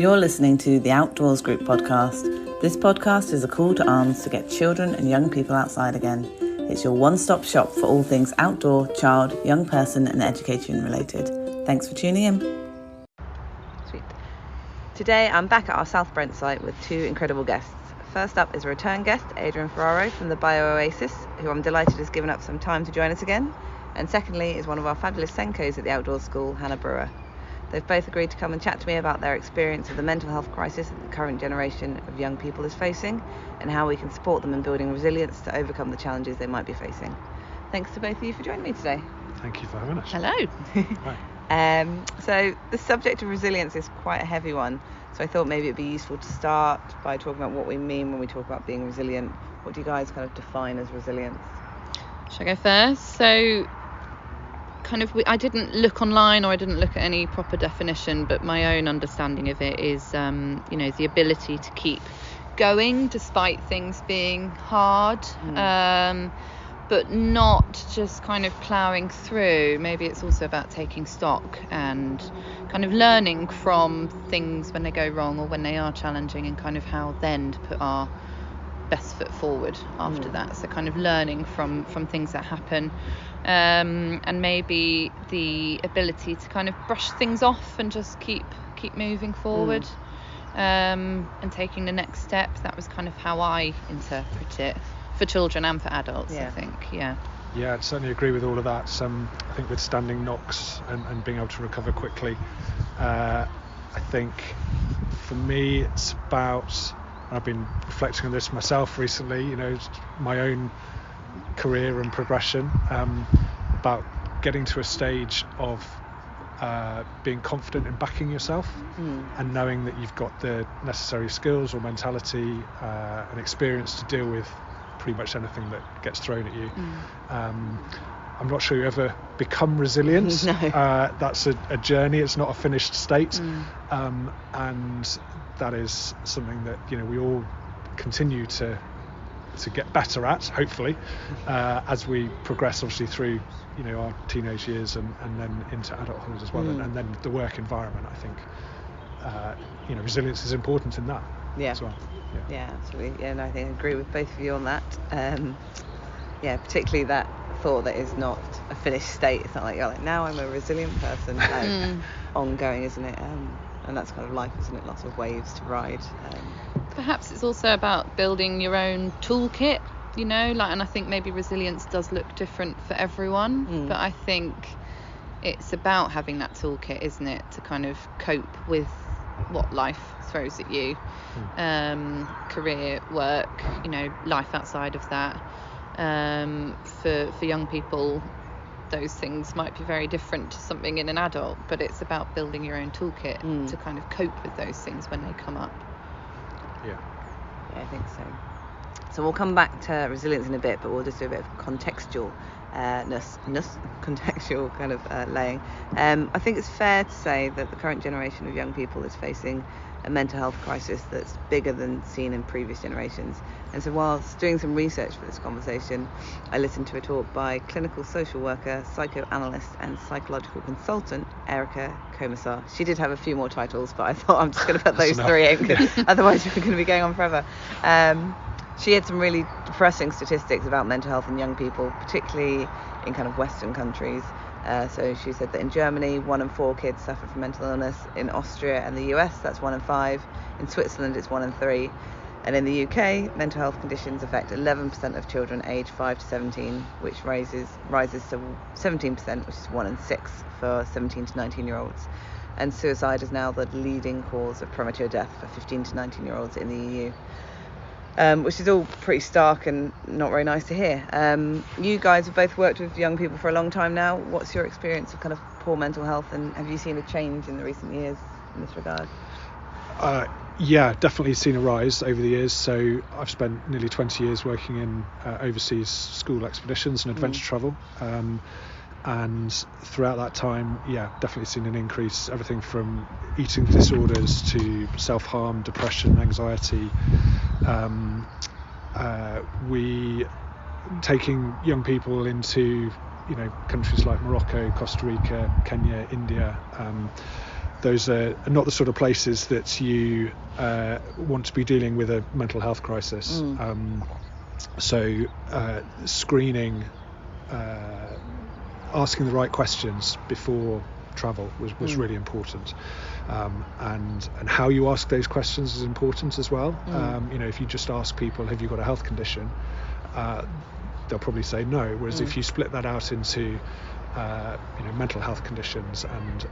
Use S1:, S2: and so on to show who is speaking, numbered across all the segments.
S1: You're listening to the Outdoors Group podcast. This podcast is a call to arms to get children and young people outside again. It's your one-stop shop for all things outdoor, child, young person and education related. Thanks for tuning in. Sweet. Today I'm back at our South Brent site with two incredible guests. First up is a return guest, Adrian Ferraro from the Bioasis, who I'm delighted has given up some time to join us again. And secondly is one of our fabulous Sencos at the Outdoors School, Hannah Brewer. They've both agreed to come and chat to me about their experience of the mental health crisis that the current generation of young people is facing and how we can support them in building resilience to overcome the challenges they might be facing. Thanks to both of you for joining me today.
S2: Thank you for having us.
S3: Hello.
S2: Hi.
S3: So the subject of resilience is quite a heavy one. So I thought maybe it'd be useful to start by talking about what we mean when we talk about being resilient. What do you guys kind of define as resilience?
S4: Shall I go first? So I didn't look online or I didn't look at any proper definition, but my own understanding of it is the ability to keep going despite things being hard, but not just kind of ploughing through. Maybe it's also about taking stock and kind of learning from things when they go wrong or when they are challenging, and kind of how then to put our best foot forward after that. So kind of learning from things that happen, and maybe the ability to kind of brush things off and just keep moving forward, and taking the next step. That was kind of how I interpret it for children and for adults. I think
S2: Yeah, I'd certainly agree with all of that. I think withstanding knocks and being able to recover quickly, I think for me it's about, I've been reflecting on this myself recently, my own career and progression, about getting to a stage of being confident in backing yourself and knowing that you've got the necessary skills or mentality and experience to deal with pretty much anything that gets thrown at you. I'm not sure you ever become resilient.
S3: No.
S2: That's a journey, it's not a finished state, and that is something that we all continue to get better at, hopefully, as we progress obviously through our teenage years and then into adulthood as well, and then the work environment. I think resilience is important in that as well.
S3: Yeah, absolutely. Yeah, and I think I agree with both of you on that. Particularly that thought that is not a finished state. It's not like you're like, now I'm a resilient person. Ongoing, isn't it? And that's kind of life, isn't it? Lots of waves to ride.
S4: Perhaps it's also about building your own toolkit, and I think maybe resilience does look different for everyone, but I think it's about having that toolkit, isn't it, to kind of cope with what life throws at you, career, work, life outside of that. For young people, those things might be very different to something in an adult, but it's about building your own toolkit to kind of cope with those things when they come up.
S3: Yeah, I think so. So we'll come back to resilience in a bit, but we'll just do a bit of contextual kind of laying. I think it's fair to say that the current generation of young people is facing a mental health crisis that's bigger than seen in previous generations. And so whilst doing some research for this conversation, I listened to a talk by clinical social worker, psychoanalyst and psychological consultant Erica Komisar. She did have a few more titles, but I thought I'm just going to put those three in, because otherwise we're going to be going on forever. She had some really depressing statistics about mental health in young people, particularly in kind of Western countries. So she said that in Germany, 1 in 4 kids suffer from mental illness. In Austria and the US, that's 1 in 5. In Switzerland, it's 1 in 3. And in the UK, mental health conditions affect 11% of children aged 5 to 17, which rises to 17%, which is 1 in 6 for 17 to 19-year-olds. And suicide is now the leading cause of premature death for 15 to 19-year-olds in the EU. Which is all pretty stark and not very nice to hear. You guys have both worked with young people for a long time now. What's your experience of kind of poor mental health, and have you seen a change in the recent years in this regard?
S2: Yeah, definitely seen a rise over the years. So I've spent nearly 20 years working in overseas school expeditions and adventure travel. And throughout that time, definitely seen an increase, everything from eating disorders to self-harm, depression, anxiety. We taking young people into countries like Morocco, Costa Rica, Kenya, India, those are not the sort of places that you want to be dealing with a mental health crisis. So screening, asking the right questions before travel was really important, and how you ask those questions is important as well. If you just ask people, have you got a health condition, they'll probably say no, whereas if you split that out into mental health conditions and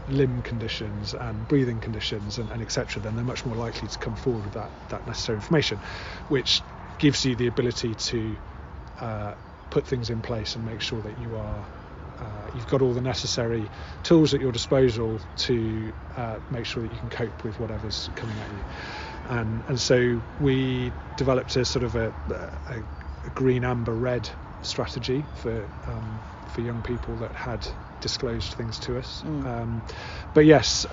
S2: limb conditions and breathing conditions and etc., then they're much more likely to come forward with that necessary information, which gives you the ability to put things in place and make sure that you've got all the necessary tools at your disposal to make sure that you can cope with whatever's coming at you. And so we developed a sort of a green, amber, red strategy for young people that had disclosed things to us. But yes,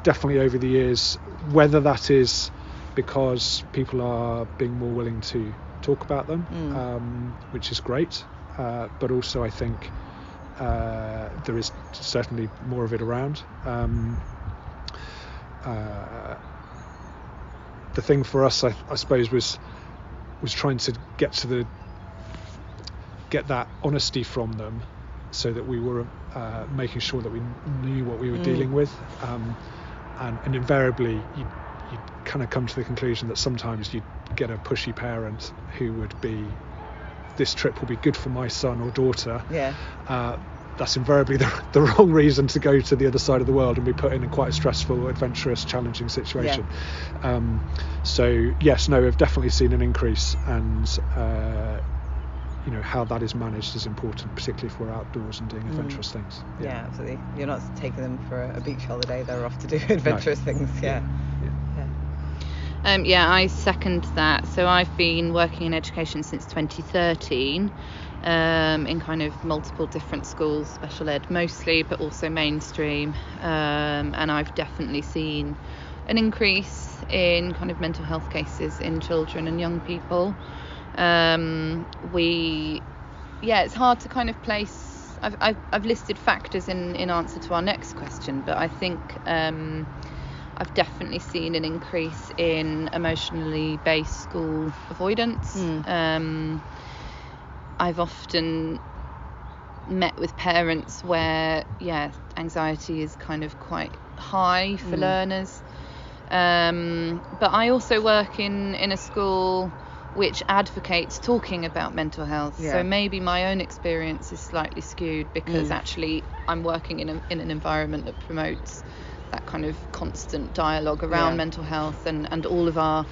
S2: definitely over the years, whether that is because people are being more willing to talk about them, which is great, but also I think there is certainly more of it around. The thing for us, I suppose, was trying to get that honesty from them, so that we were making sure that we knew what we were dealing with, and invariably you kind of come to the conclusion that sometimes you get a pushy parent who would be, this trip will be good for my son or daughter. That's invariably the wrong reason to go to the other side of the world and be put in quite a stressful, adventurous, challenging situation. So yes, no, we've definitely seen an increase, and how that is managed is important, particularly if we're outdoors and doing adventurous things.
S3: Yeah, absolutely. You're not taking them for a beach holiday, they're off to do adventurous things.
S4: I second that. So I've been working in education since 2013, in kind of multiple different schools, special ed mostly, but also mainstream, and I've definitely seen an increase in kind of mental health cases in children and young people. It's hard to kind of place. I've listed factors in answer to our next question, but I think I've definitely seen an increase in emotionally based school avoidance. I've often met with parents where anxiety is kind of quite high for learners, but I also work in a school which advocates talking about mental health, so maybe my own experience is slightly skewed, because actually I'm working in an environment that promotes that kind of constant dialogue around mental health, and all of our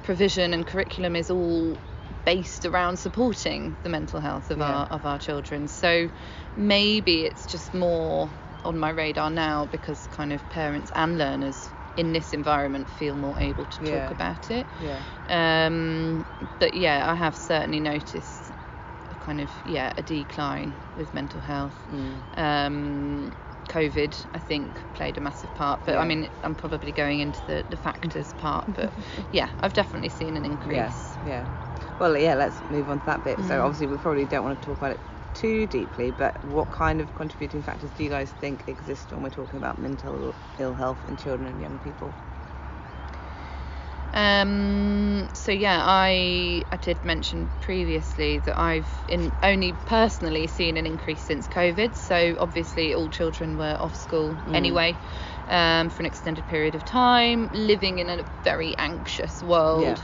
S4: provision and curriculum is all based around supporting the mental health of our children. So maybe it's just more on my radar now because kind of parents and learners in this environment feel more able to talk about it. But I have certainly noticed a kind of a decline with mental health. COVID, I think, played a massive part, but I mean, I'm probably going into the factors part, but I've definitely seen an increase.
S3: Well, let's move on to that bit. So obviously we probably don't want to talk about it too deeply, but what kind of contributing factors do you guys think exist when we're talking about mental ill health in children and young people?
S4: I did mention previously that I've only personally seen an increase since COVID. So obviously all children were off school anyway, for an extended period of time, living in a very anxious world,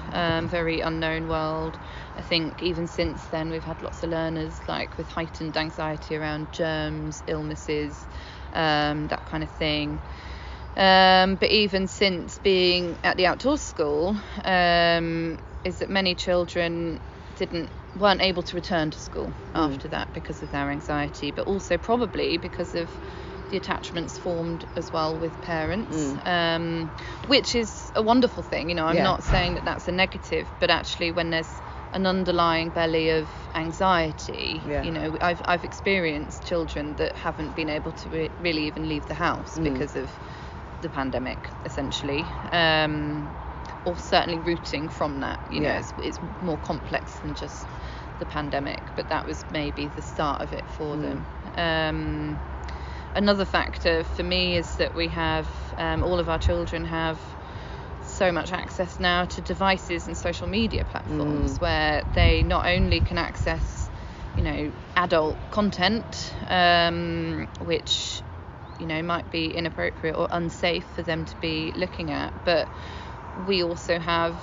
S4: very unknown world. I think even since then we've had lots of learners like with heightened anxiety around germs, illnesses, that kind of thing. But even since being at the outdoor school, is that many children weren't able to return to school after that because of their anxiety, but also probably because of the attachments formed as well with parents, which is a wonderful thing. I'm not saying that that's a negative, but actually when there's an underlying belly of anxiety, I've experienced children that haven't been able to really even leave the house because of the pandemic, essentially, or certainly rooting from that. It's more complex than just the pandemic, but that was maybe the start of it for them. another factor for me is that we have all of our children have so much access now to devices and social media platforms where they not only can access, you know, adult content, which, you know, might be inappropriate or unsafe for them to be looking at, but we also have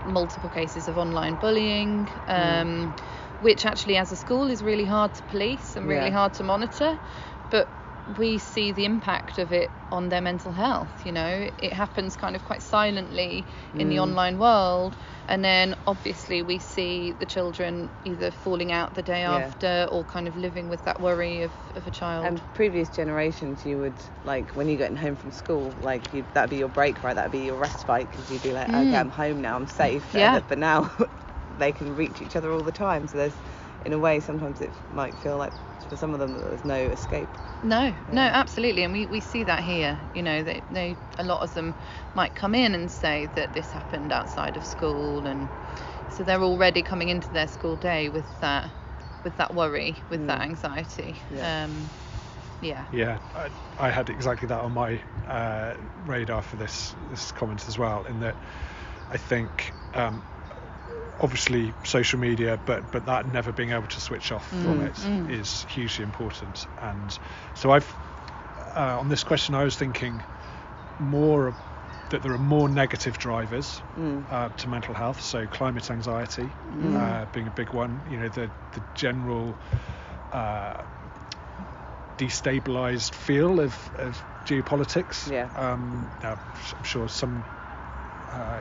S4: multiple cases of online bullying, which actually as a school is really hard to police and really hard to monitor, but we see the impact of it on their mental health. You know, it happens kind of quite silently in the online world, and then obviously we see the children either falling out the day after or kind of living with that worry of a child.
S3: And previous generations, you would, like, when you're getting home from school, like, that'd be your break, right? That'd be your respite, because you'd be like, okay, I'm home now, I'm safe. But now they can reach each other all the time, so there's, in a way, sometimes it might feel like for some of them that there's no escape.
S4: No, absolutely, and we see that here. You know, they a lot of them might come in and say that this happened outside of school, and so they're already coming into their school day with that worry, with that anxiety.
S2: I had exactly that on my radar for this comment as well, in that I think obviously social media, but that never being able to switch off from it is hugely important. And so I've on this question I was thinking more that there are more negative drivers to mental health, so climate anxiety being a big one, you know, the general destabilized feel of geopolitics. I'm sure some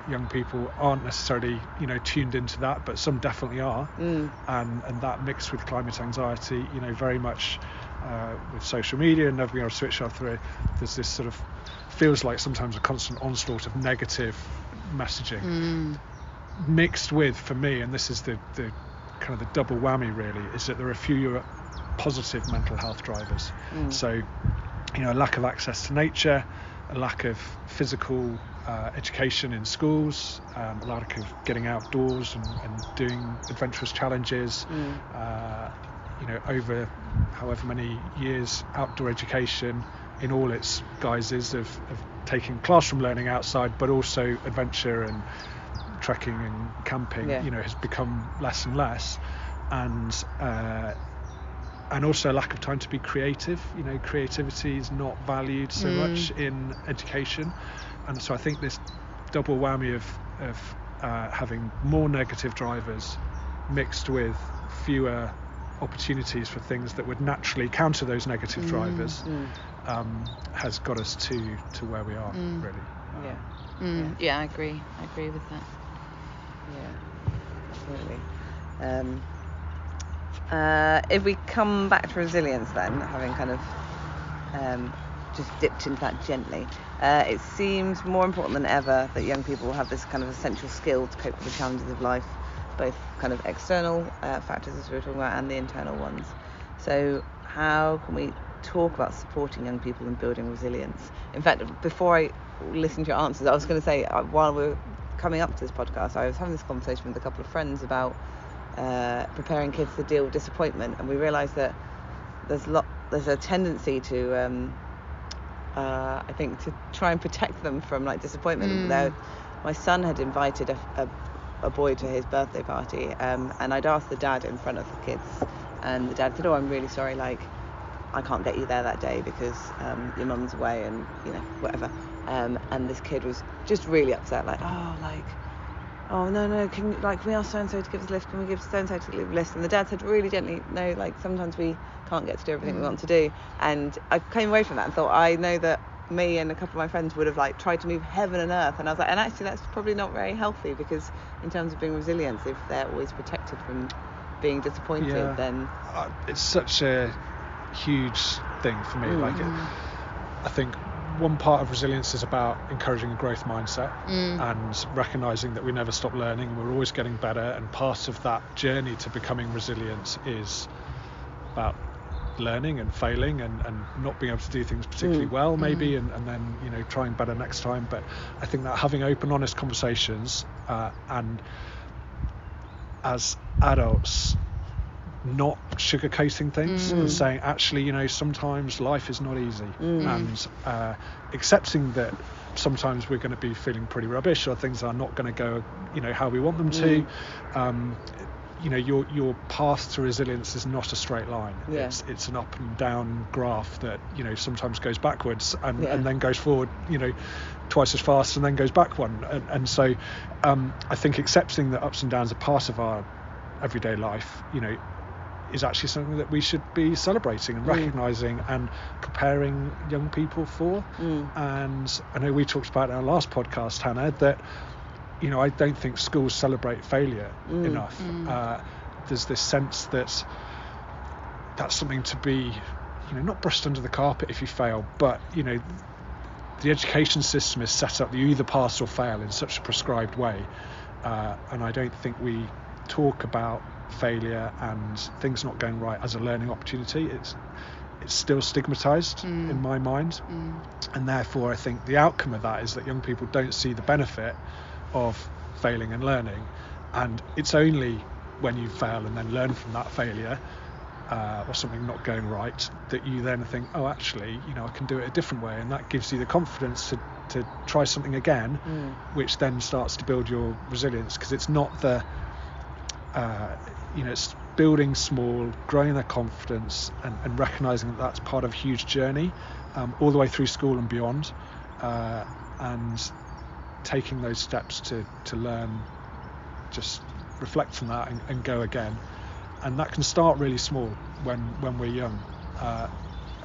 S2: young people aren't necessarily, you know, tuned into that, but some definitely are, and that mixed with climate anxiety, you know, very much with social media and never being able to switch off through, there's this sort of feels like sometimes a constant onslaught of negative messaging mixed with, for me, and this is the kind of the double whammy really, is that there are fewer positive mental health drivers. So, you know, a lack of access to nature, a lack of physical education in schools, a lack of getting outdoors and doing adventurous challenges, you know, over however many years, outdoor education in all its guises of taking classroom learning outside, but also adventure and trekking and camping, you know, has become less and less, and also a lack of time to be creative. You know, creativity is not valued so much in education, and so I think this double whammy of having more negative drivers mixed with fewer opportunities for things that would naturally counter those negative drivers has got us to where we are, really.
S4: I agree with that.
S3: Absolutely. If we come back to resilience then, having kind of just dipped into that gently, it seems more important than ever that young people have this kind of essential skill to cope with the challenges of life, both kind of external factors as we were talking about and the internal ones. So how can we talk about supporting young people in building resilience? In fact, before I listened to your answers, I was going to say, while we were coming up to this podcast, I was having this conversation with a couple of friends about preparing kids to deal with disappointment, and we realised that there's a tendency to I think to try and protect them from like disappointment. My son had invited a boy to his birthday party, and I'd asked the dad in front of the kids, and the dad said, I'm really sorry, like I can't get you there that day because your mum's away and, you know, whatever. And this kid was just really upset, like, no, can we ask so-and-so to give us a lift? Can we give so-and-so to give a lift? And the dad said really gently, no, like sometimes we can't get to do everything we want to do. And I came away from that and thought, I know that me and a couple of my friends would have like tried to move heaven and earth, and I was like, and actually that's probably not very healthy, because in terms of being resilient, if they're always protected from being disappointed, then
S2: it's such a huge thing for me. Like I think one part of resilience is about encouraging a growth mindset and recognizing that we never stop learning, we're always getting better, and part of that journey to becoming resilient is about learning and failing and not being able to do things particularly well maybe, and then, you know, trying better next time. But I think that having open, honest conversations and as adults not sugarcoating things and saying, actually, you know, sometimes life is not easy, and accepting that sometimes we're going to be feeling pretty rubbish, or things are not going to go, you know, how we want them to. You know, your path to resilience is not a straight line. It's an up and down graph that, you know, sometimes goes backwards and then goes forward, you know, twice as fast and then goes back one. And so I think accepting that ups and downs are part of our everyday life, you know, is actually something that we should be celebrating and recognising and preparing young people for. And I know we talked about in our last podcast, Hannah, that, you know, I don't think schools celebrate failure enough. There's this sense that that's something to be, you know, not brushed under the carpet if you fail, but, you know, the education system is set up that you either pass or fail in such a prescribed way. And I don't think we talk about failure and things not going right as a learning opportunity. It's still stigmatized in my mind. And therefore I think the outcome of that is that young people don't see the benefit of failing and learning, and it's only when you fail and then learn from that failure or something not going right that you then think, oh, actually, you know, I can do it a different way, and that gives you the confidence to try something again, which then starts to build your resilience, because it's not the you know, it's building small, growing their confidence, and recognizing that that's part of a huge journey all the way through school and beyond, and taking those steps to learn, just reflect on that and go again. And that can start really small when we're young,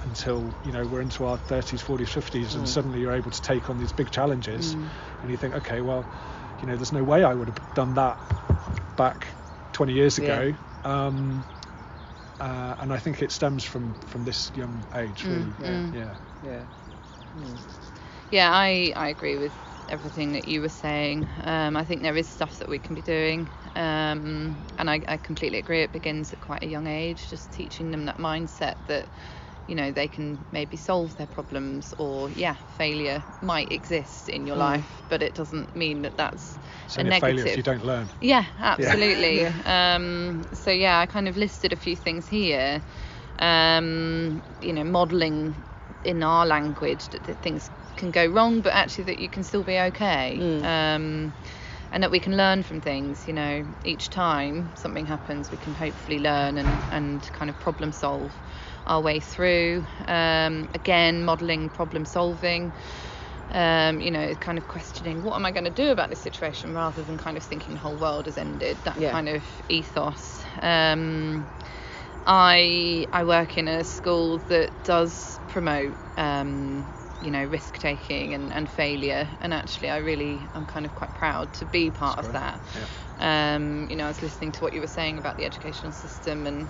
S2: until, you know, we're into our 30s, 40s, 50s, and suddenly you're able to take on these big challenges, and you think, okay, well, you know, there's no way I would have done that back 20 years ago. And I think it stems from this young age, really.
S4: I agree with everything that you were saying. I think there is stuff that we can be doing, and I completely agree. It begins at quite a young age, just teaching them that mindset that, you know, they can maybe solve their problems, or failure might exist in your life, but it doesn't mean that that's
S2: it's
S4: a
S2: only
S4: negative.
S2: failure if you don't learn.
S4: Absolutely. So I kind of listed a few things here, you know, modelling in our language that things can go wrong, but actually that you can still be okay, and that we can learn from things. You know, each time something happens, we can hopefully learn and kind of problem solve our way through. Again, modelling problem solving, you know, kind of questioning, what am I going to do about this situation, rather than kind of thinking the whole world has ended, that kind of ethos. I work in a school that does promote you know, risk taking and failure, and actually I'm kind of quite proud to be part of that. You know, I was listening to what you were saying about the educational system, and,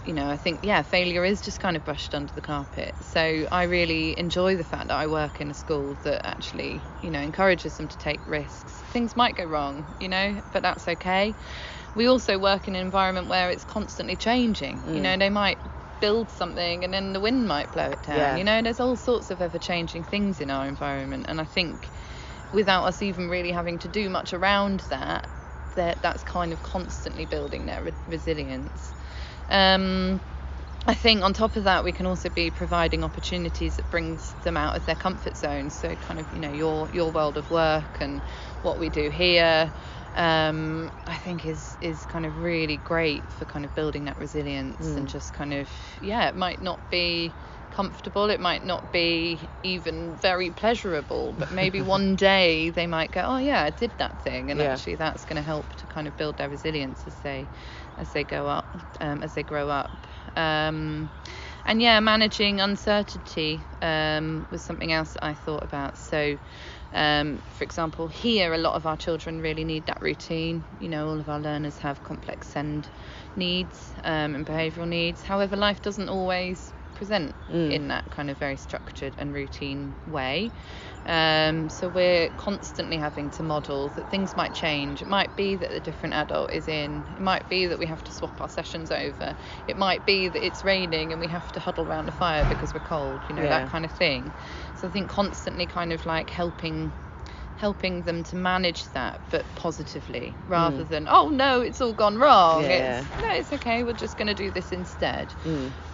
S4: you know, I think failure is just kind of brushed under the carpet. So I really enjoy the fact that I work in a school that actually, you know, encourages them to take risks. Things might go wrong, you know, but that's okay. We also work in an environment where it's constantly changing. You know, they might build something and then the wind might blow it down. You know, there's all sorts of ever-changing things in our environment, and I think without us even really having to do much around that's kind of constantly building their resilience. I think on top of that, we can also be providing opportunities that brings them out of their comfort zone. So kind of, you know, your world of work and what we do here, I think is kind of really great for kind of building that resilience, and just kind of, it might not be comfortable, it might not be even very pleasurable, but maybe one day they might go, oh yeah, I did that thing, and actually that's going to help to kind of build their resilience as they grow up. And managing uncertainty was something else that I thought about. So for example, here a lot of our children really need that routine. You know, all of our learners have complex SEND needs and behavioural needs. However, life doesn't always present in that kind of very structured and routine way. So we're constantly having to model that things might change. It might be that a different adult is in. It might be that we have to swap our sessions over. It might be that it's raining and we have to huddle around a fire because we're cold, you know, that kind of thing. So I think constantly kind of like helping helping them to manage that, but positively, rather than, oh no, it's all gone wrong. It's okay, we're just going to do this instead.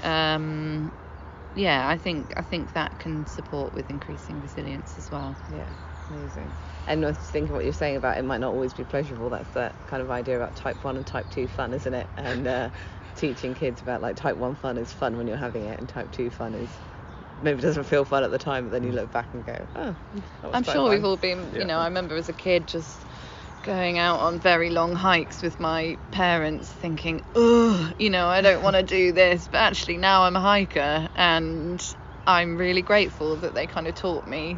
S4: I think that can support with increasing resilience as well.
S3: Yeah, amazing. And I was thinking what you're saying about it might not always be pleasurable. That's that kind of idea about type 1 and type 2 fun, isn't it? And teaching kids about like type 1 fun is fun when you're having it, and type 2 fun is maybe doesn't feel fun at the time, but then you look back and go, oh, that was
S4: I'm
S3: quite
S4: sure
S3: fun.
S4: we've all been, you know, I remember as a kid just going out on very long hikes with my parents thinking, oh, you know, I don't want to do this, but actually now I'm a hiker, and I'm really grateful that they kind of taught me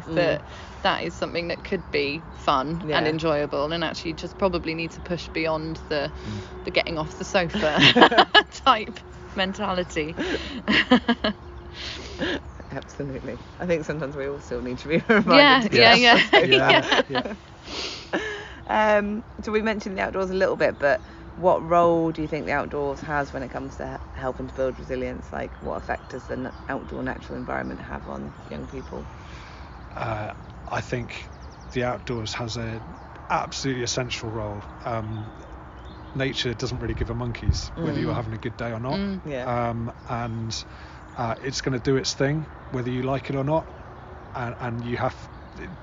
S4: that is something that could be fun and enjoyable, and actually just probably need to push beyond the getting off the sofa type mentality.
S3: Absolutely. I think sometimes we all still need to be reminded. So we mentioned the outdoors a little bit, but what role do you think the outdoors has when it comes to helping to build resilience? Like, what effect does the outdoor natural environment have on young people?
S2: I think the outdoors has an absolutely essential role. Nature doesn't really give a monkeys whether you're having a good day or not. And it's going to do its thing whether you like it or not, and you have,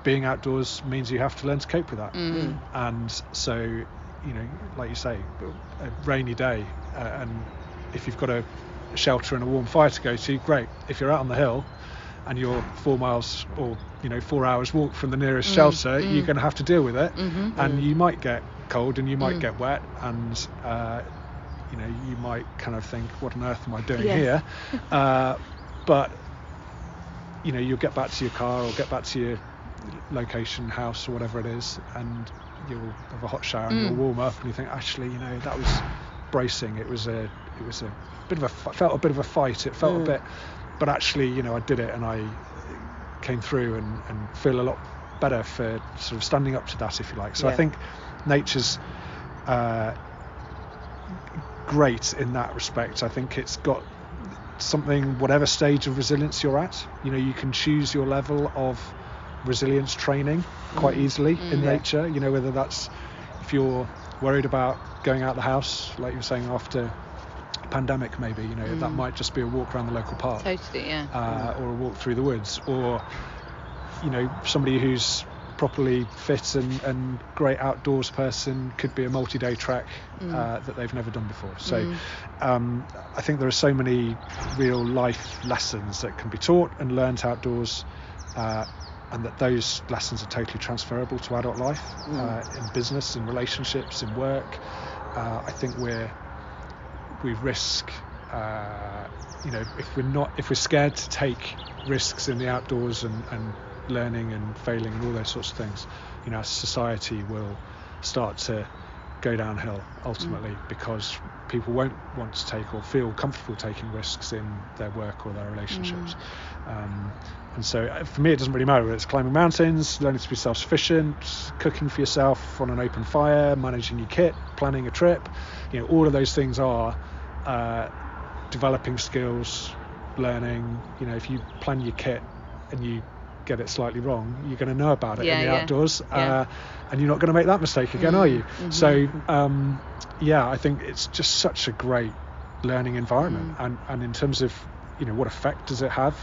S2: being outdoors means you have to learn to cope with that. And so, you know, like you say, a rainy day, and if you've got a shelter and a warm fire to go to, great. If you're out on the hill and you're 4 miles or 4 hours walk from the nearest shelter, you're going to have to deal with it, and you might get cold and you might get wet, and you know, you might kind of think, what on earth am I doing here? But you know, you'll get back to your car or get back to your location, house or whatever it is, and you'll have a hot shower and you'll warm up, and you think, actually, you know, that was bracing. It was a bit of a felt a bit of a fight. It felt a bit, but actually, you know, I did it and I came through and feel a lot better for sort of standing up to that, if you like. So I think nature's great in that respect. I think it's got something, whatever stage of resilience you're at, you know, you can choose your level of resilience training quite easily in nature, you know, whether that's if you're worried about going out the house, like you were saying, after a pandemic, maybe, you know, that might just be a walk around the local park,
S4: totally,
S2: or a walk through the woods, or, you know, somebody who's properly fit and great outdoors person could be a multi-day trek that they've never done before. So I think there are so many real life lessons that can be taught and learned outdoors, and that those lessons are totally transferable to adult life, in business, in relationships, in work. I think we risk, you know, if we're scared to take risks in the outdoors and learning and failing and all those sorts of things, you know, society will start to go downhill ultimately, because people won't want to take or feel comfortable taking risks in their work or their relationships. And so for me, it doesn't really matter whether it's climbing mountains, learning to be self-sufficient, cooking for yourself on an open fire, managing your kit, planning a trip. You know, all of those things are developing skills, learning. You know, if you plan your kit and you get it slightly wrong, you're going to know about it in the outdoors, and you're not going to make that mistake again, are you? So I think it's just such a great learning environment. And in terms of, you know, what effect does it have,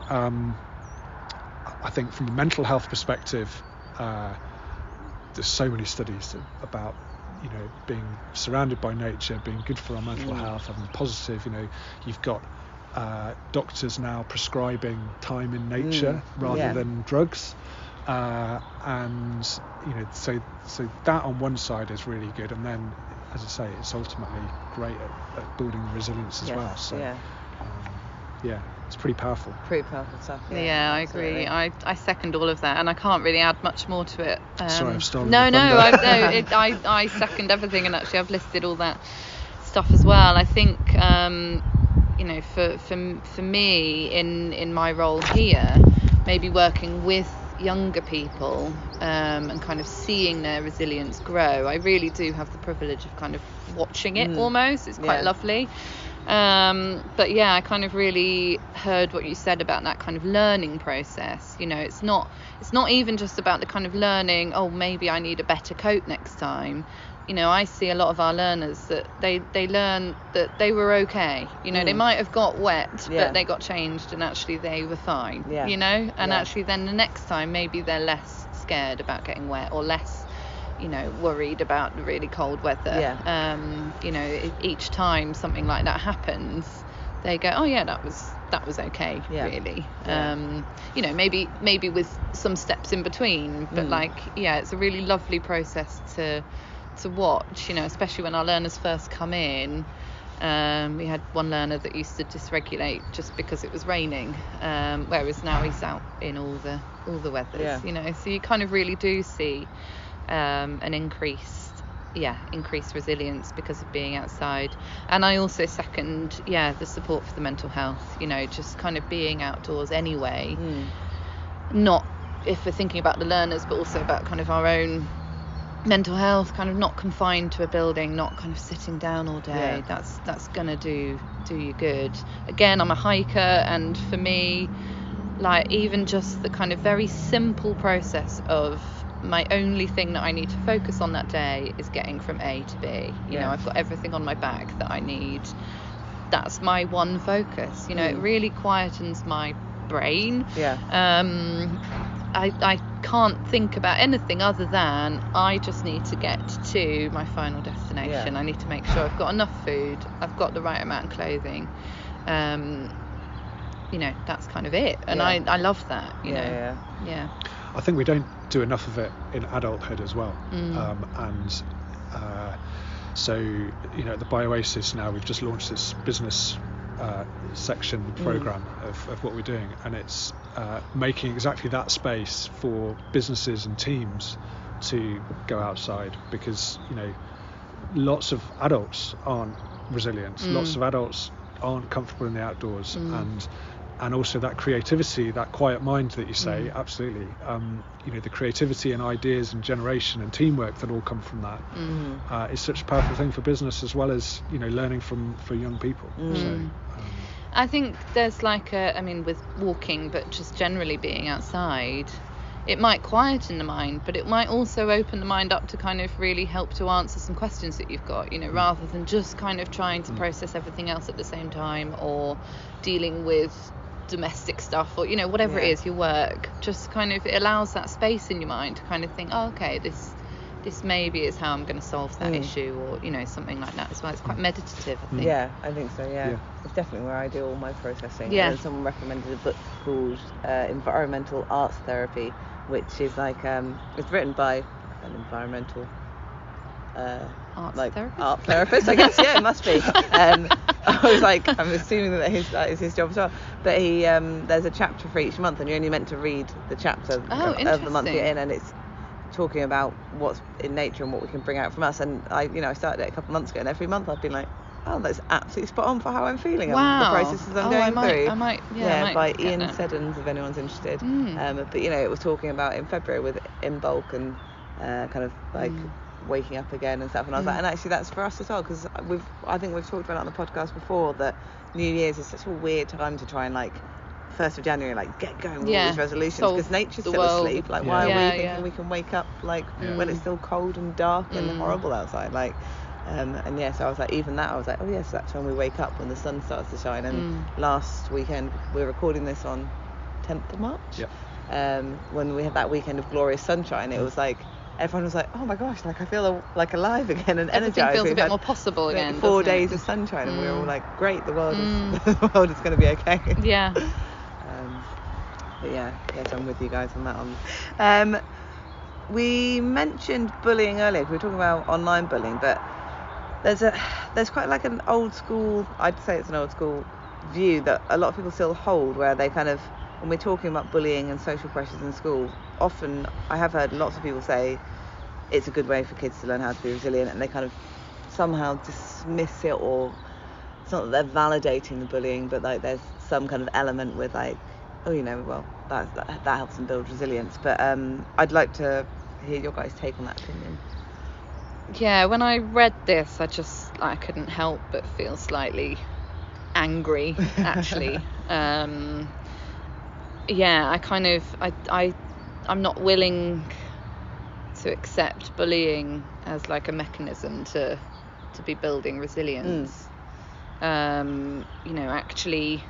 S2: I think from a mental health perspective, there's so many studies about, you know, being surrounded by nature being good for our mental health, having positive, you know, you've got doctors now prescribing time in nature rather than drugs, and you know, so that on one side is really good, and then, as I say, it's ultimately great at building resilience as well. So it's pretty powerful
S3: Stuff.
S4: I agree. I second all of that, and I can't really add much more to it.
S2: Sorry, I've stolen
S4: I second everything, and actually I've listed all that stuff as well. I think you know, for me in my role here, maybe working with younger people and kind of seeing their resilience grow, I really do have the privilege of kind of watching it almost. It's quite lovely. But yeah, I kind of really heard what you said about that kind of learning process. You know, it's not even just about the kind of learning, oh, maybe I need a better coat next time. You know, I see a lot of our learners that they learn that they were okay. You know, they might have got wet, but they got changed and actually they were fine. You know, and actually then the next time maybe they're less scared about getting wet, or less, you know, worried about the really cold weather. You know, each time something like that happens, they go, oh yeah, that was okay, really. You know, maybe with some steps in between, but like, yeah, it's a really lovely process to watch, you know, especially when our learners first come in. We had one learner that used to dysregulate just because it was raining, whereas now he's out in all the weathers, you know, so you kind of really do see an increased resilience because of being outside. And I also second the support for the mental health, you know, just kind of being outdoors anyway, not if we're thinking about the learners, but also about kind of our own mental health, kind of not confined to a building, not kind of sitting down all day. That's gonna do you good. Again, I'm a hiker, and for me, like, even just the kind of very simple process of my only thing that I need to focus on that day is getting from A to B. You know, I've got everything on my back that I need. That's my one focus. You know, it really quietens my brain. I can't think about anything other than I just need to get to my final destination. I need to make sure I've got enough food, I've got the right amount of clothing. You know, that's kind of it. And I love that, you know.
S2: I think we don't do enough of it in adulthood as well. So, you know, at the Bioasis now, we've just launched this business section program of what we're doing, and it's making exactly that space for businesses and teams to go outside, because, you know, lots of adults aren't resilient, lots of adults aren't comfortable in the outdoors, and also that creativity, that quiet mind that you say, absolutely, you know, the creativity and ideas and generation and teamwork that all come from that is such a powerful thing for business, as well as, you know, learning for young people. So
S4: I think there's like I mean, with walking, but just generally being outside, it might quieten the mind, but it might also open the mind up to kind of really help to answer some questions that you've got, you know, rather than just kind of trying to process everything else at the same time, or dealing with domestic stuff, or, you know, whatever it is, your work. Just kind of, it allows that space in your mind to kind of think, oh, okay, this maybe is how I'm going to solve that issue, or, you know, something like that as well. It's quite meditative, I think.
S3: I think so. It's definitely where I do all my processing. And then someone recommended a book called Environmental Arts Therapy, which is like it's written by an environmental art therapist, I guess. It must be. I was like, I'm assuming that is his job as well. But he there's a chapter for each month, and you're only meant to read the chapter of the month you're in, and it's talking about what's in nature and what we can bring out from us. And I started it a couple of months ago, and every month I've been like, oh, that's absolutely spot on for how I'm feeling.
S4: Wow.
S3: And the processes I'm going through.
S4: I might
S3: by Ian Seddons, if anyone's interested. But, you know, it was talking about in February with In Bulk and kind of like waking up again and stuff. And I was like, and actually that's for us as well, because I think we've talked about it on the podcast before, that New Year's is such a weird time to try and, like, 1st of January, like, get going with all these resolutions, because nature's still asleep. Like, why are we thinking we can wake up, like, when it's still cold and dark and horrible outside? Like, so I was like, even that, I was like, oh yes, that's when we wake up, when the sun starts to shine. And last weekend, we're recording this on 10th of March, when we had that weekend of glorious sunshine, it was like, everyone was like, oh my gosh, like, I feel like alive again and energized.
S4: Everything feels a bit more possible again.
S3: 4 days of sunshine, and we were all like, great, the world is going to be okay. But so I'm with you guys on that one. We mentioned bullying earlier. We were talking about online bullying, but there's quite like an old school, I'd say it's an old school view that a lot of people still hold, where they kind of, when we're talking about bullying and social pressures in school, often I have heard lots of people say it's a good way for kids to learn how to be resilient, and they kind of somehow dismiss it, or it's not that they're validating the bullying, but like there's some kind of element with like, oh, you know, well, that helps them build resilience. But I'd like to hear your guys' take on that opinion.
S4: Yeah, when I read this, I couldn't help but feel slightly angry actually. I'm not willing to accept bullying as like a mechanism to be building resilience. Actually,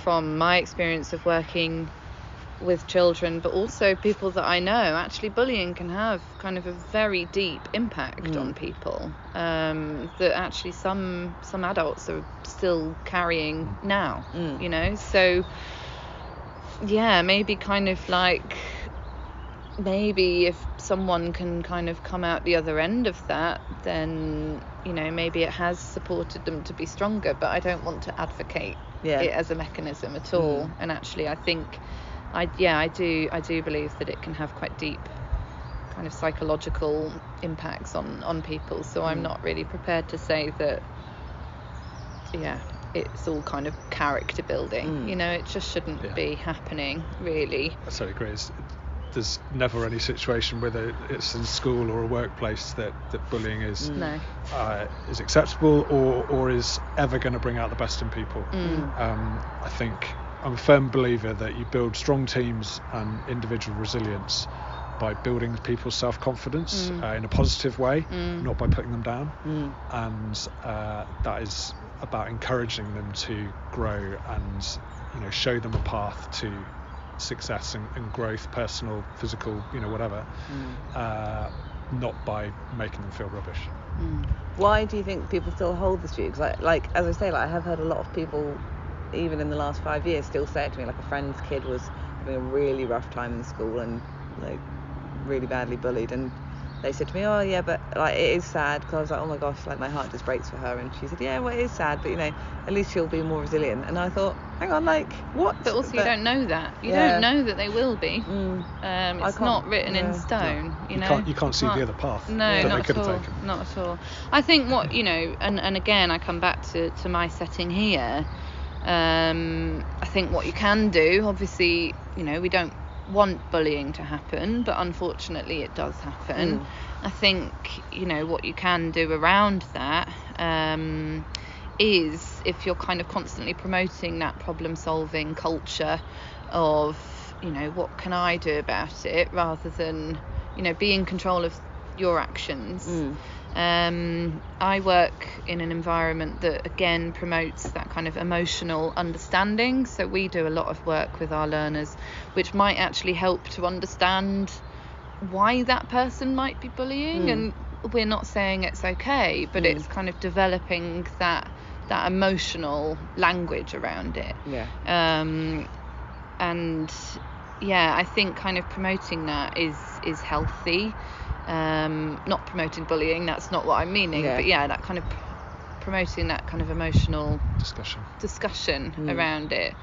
S4: from my experience of working with children, but also people that I know, actually bullying can have kind of a very deep impact on people, that actually some adults are still carrying now. So maybe kind of like, maybe if someone can kind of come out the other end of that, then maybe it has supported them to be stronger. But I don't want to advocate it as a mechanism at all. And actually I think I do believe that it can have quite deep kind of psychological impacts on people. So I'm not really prepared to say that it's all kind of character building. It just shouldn't be happening, really.
S2: I totally agree. There's never any situation, whether it's in school or a workplace, that bullying is acceptable or is ever going to bring out the best in people. I think I'm a firm believer that you build strong teams and individual resilience by building people's self-confidence in a positive way, not by putting them down. And that is about encouraging them to grow and show them a path to success and growth, personal, physical, whatever, not by making them feel rubbish.
S3: Why do you think people still hold this view? Because like as I say, I have heard a lot of people, even in the last 5 years, still say it to me. Like a friend's kid was having a really rough time in school and like really badly bullied, and they said to me, oh yeah, but like it is sad. Because I was like, oh my gosh, like my heart just breaks for her. And she said, yeah, well it is sad, but at least she'll be more resilient. And I thought, hang on, like what?
S4: But also you don't know that. You don't know that they will be. It's not written in stone. You
S2: can't see the other path.
S4: No,
S2: that
S4: not
S2: they could
S4: at all.
S2: have taken.
S4: Not at all. I think what and again I come back to my setting here. I think what you can do, obviously, we don't want bullying to happen, but unfortunately it does happen. I think what you can do around that is, if you're kind of constantly promoting that problem solving culture of what can I do about it, rather than be in control of your actions. I work in an environment that again promotes that kind of emotional understanding, so we do a lot of work with our learners which might actually help to understand why that person might be bullying. And we're not saying it's okay, but it's kind of developing that emotional language around it. I think kind of promoting that is healthy. Not promoting bullying, that's not what I'm meaning, but that kind of promoting that kind of emotional discussion around it.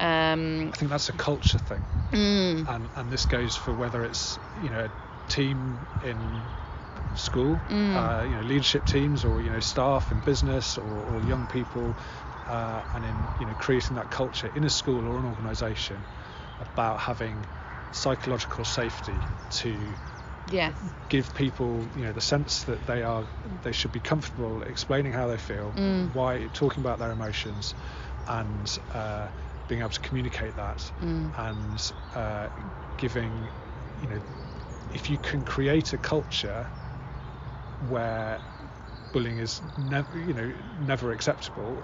S2: I think that's a culture thing, and this goes for whether it's a team in school, leadership teams, or staff in business, or young people, and in creating that culture in a school or an organisation about having psychological safety to give people the sense that they should be comfortable explaining how they feel, why, talking about their emotions, and being able to communicate that, and giving if you can create a culture where bullying is never acceptable.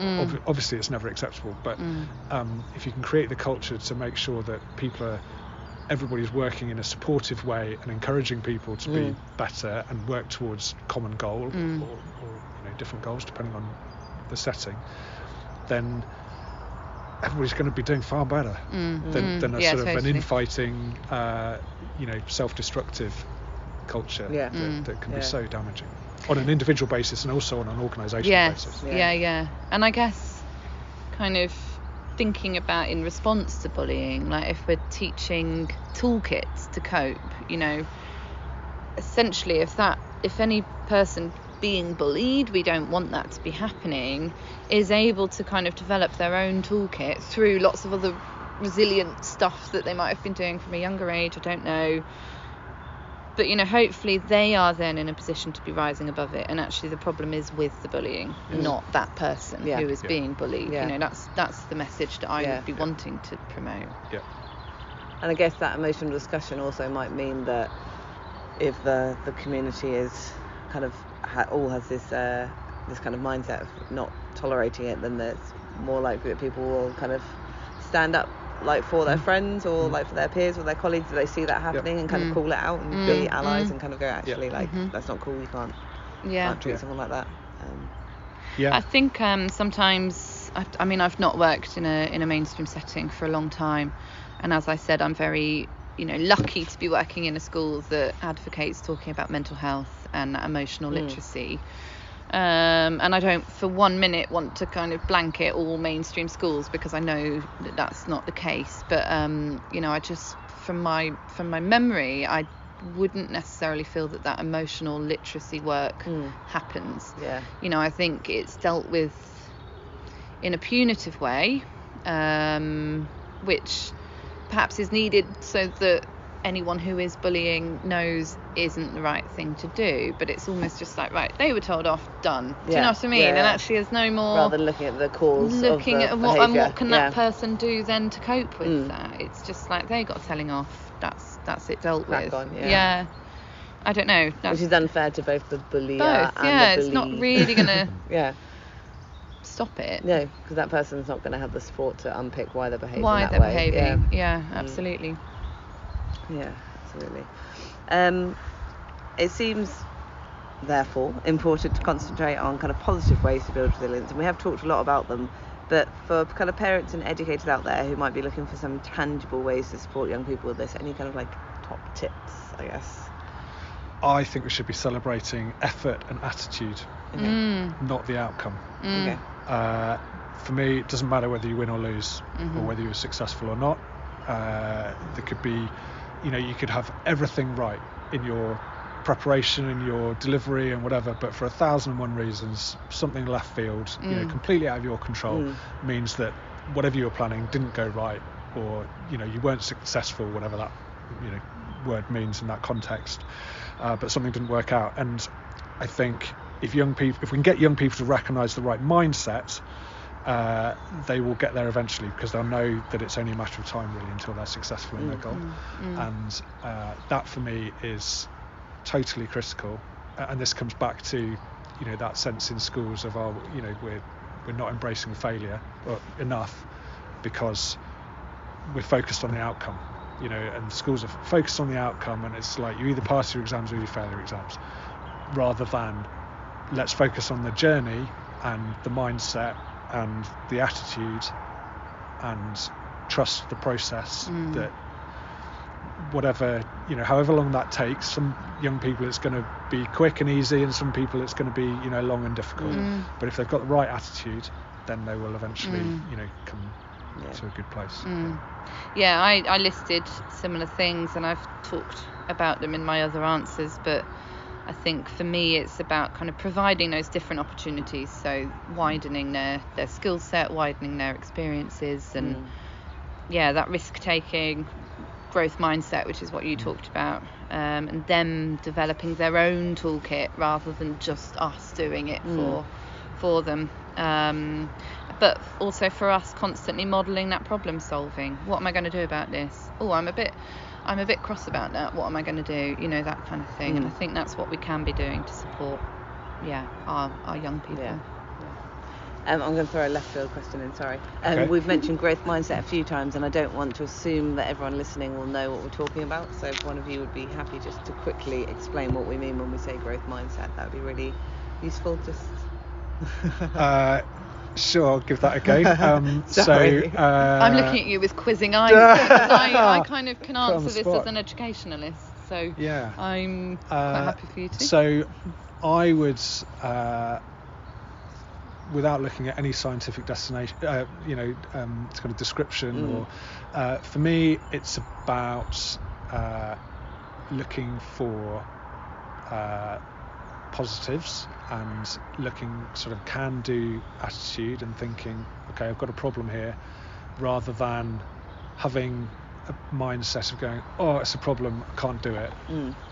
S2: Obviously it's never acceptable, but if you can create the culture to make sure that everybody's working in a supportive way and encouraging people to be better and work towards common goal, or different goals depending on the setting, then everybody's going to be doing far better than a sort of an infighting, self-destructive culture that can be so damaging on an individual basis and also on an organisational basis.
S4: And I guess kind of thinking about in response to bullying, like if we're teaching toolkits to cope, essentially if any person being bullied, we don't want that to be happening, is able to kind of develop their own toolkit through lots of other resilient stuff that they might have been doing from a younger age, I don't know, But hopefully they are then in a position to be rising above it, and actually the problem is with the bullying, not that person who is being bullied. That's the message that I would be wanting to promote.
S3: And I guess that emotional discussion also might mean that if the community is kind of all has this kind of mindset of not tolerating it, then it's more likely that people will kind of stand up like for their friends or like for their peers or their colleagues if they see that happening and kind of call it out and be allies and kind of go, actually that's not cool, you can't treat someone like that.
S4: I think sometimes I've not worked in a mainstream setting for a long time, and as I said, I'm very lucky to be working in a school that advocates talking about mental health and emotional literacy. And I don't for 1 minute want to kind of blanket all mainstream schools, because I know that that's not the case. But I just from my memory, I wouldn't necessarily feel that emotional literacy work happens. I think it's dealt with in a punitive way, which perhaps is needed so that anyone who is bullying knows isn't the right thing to do. But it's almost just like, right, they were told off, done. Do you know what I mean? And actually there's no more,
S3: rather than looking at the cause
S4: at what
S3: behaviour.
S4: What can that person do then to cope with that. It's just like they got telling off, that's it dealt with. I don't know,
S3: which is unfair to both the bullier and the bullied.
S4: It's not really gonna stop it.
S3: No, because that person's not going to have the support to unpick why they're behaving
S4: Absolutely.
S3: Yeah, absolutely. It seems, therefore, important to concentrate on kind of positive ways to build resilience, and we have talked a lot about them, but for kind of parents and educators out there who might be looking for some tangible ways to support young people with this, any kind of like top tips, I guess?
S2: I think we should be celebrating effort and attitude, not the outcome.
S3: Okay.
S2: For me, it doesn't matter whether you win or lose, or whether you're successful or not. There could be, you could have everything right in your preparation and your delivery and whatever, but for 1,001 reasons, something left field, completely out of your control, means that whatever you were planning didn't go right, or you weren't successful, whatever that word means in that context, but something didn't work out. And I think if we can get young people to recognise the right mindset, they will get there eventually, because they'll know that it's only a matter of time really until they're successful in their goal. And that for me is totally critical. And this comes back to that sense in schools of we're not embracing failure enough, because we're focused on the outcome, and schools are focused on the outcome, and it's like you either pass your exams or you fail your exams, rather than let's focus on the journey and the mindset and the attitude, and trust the process, that whatever, however long that takes, some young people it's going to be quick and easy, and some people it's going to be, long and difficult. But if they've got the right attitude, then they will eventually, come to a good place.
S4: I listed similar things, and I've talked about them in my other answers, but I think for me it's about kind of providing those different opportunities, so widening their skill set, widening their experiences, and that risk taking, growth mindset, which is what you talked about, and them developing their own toolkit rather than just us doing it for them, but also for us constantly modelling that problem solving. What am I going to do about this? I'm a bit cross about that. What am I going to do? That kind of thing. And I think that's what we can be doing to support our young people.
S3: I'm going to throw a left field question in, sorry.
S2: Okay.
S3: We've mentioned growth mindset a few times, and I don't want to assume that everyone listening will know what we're talking about, so if one of you would be happy just to quickly explain what we mean when we say growth mindset, that would be really useful.
S2: Sure, I'll give that a go.
S3: Sorry.
S4: I'm looking at you with quizzing eyes, because I kind of can answer this as an educationalist, so I'm quite happy for you to.
S2: So I would, without looking at any scientific destination, kind of description, or for me it's about looking for positives and looking sort of can-do attitude and thinking, okay, I've got a problem here, rather than having a mindset of going, oh, it's a problem, I can't do it.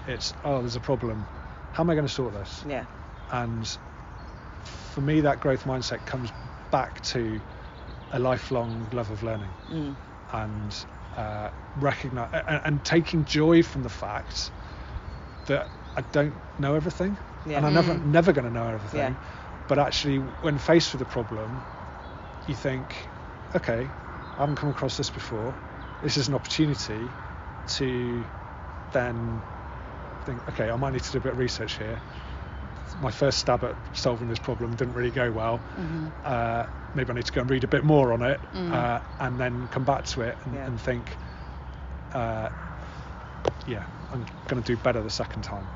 S2: It's, oh, there's a problem, how am I going to sort this?
S3: Yeah.
S2: And for me, that growth mindset comes back to a lifelong love of learning, and recognize and taking joy from the fact that I don't know everything, and I'm never going to know everything. But actually, when faced with a problem, you think, okay, I haven't come across this before. This is an opportunity to then think, okay, I might need to do a bit of research here. My first stab at solving this problem didn't really go well. Maybe I need to go and read a bit more on it, and then come back to it and think, I'm going to do better the second time.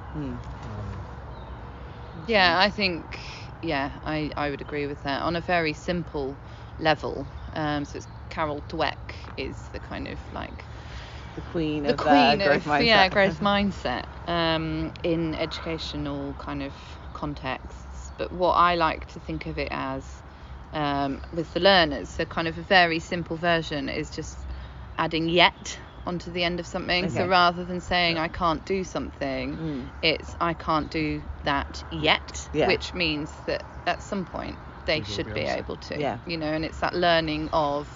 S4: I think, I would agree with that. On a very simple level, so it's Carol Dweck is the kind of like
S3: the queen
S4: of
S3: growth mindset.
S4: Growth mindset in educational kind of contexts. But what I like to think of it as with the learners, so kind of a very simple version is just adding yet onto the end of something. So rather than saying I can't do something, it's I can't do that yet, which means that at some point they should be able to, you know, and it's that learning of,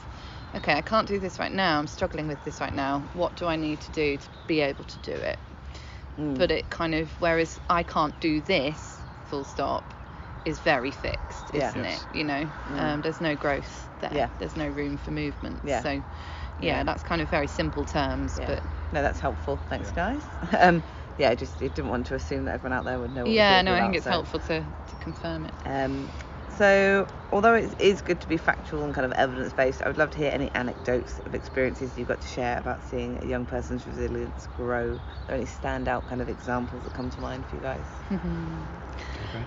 S4: okay, I can't do this right now, I'm struggling with this right now, what do I need to do to be able to do it? But it kind of, whereas I can't do this, full stop, is very fixed, isn't it? You know, there's no growth there, there's no room for movement. So that's kind of very simple terms, but
S3: no, that's helpful. Thanks, guys. I just didn't want to assume that everyone out there would know what
S4: I think it's helpful to confirm it.
S3: So although it is good to be factual and kind of evidence-based, I would love to hear any anecdotes of experiences you've got to share about seeing a young person's resilience grow. Are there any standout kind of examples that come to mind for you guys?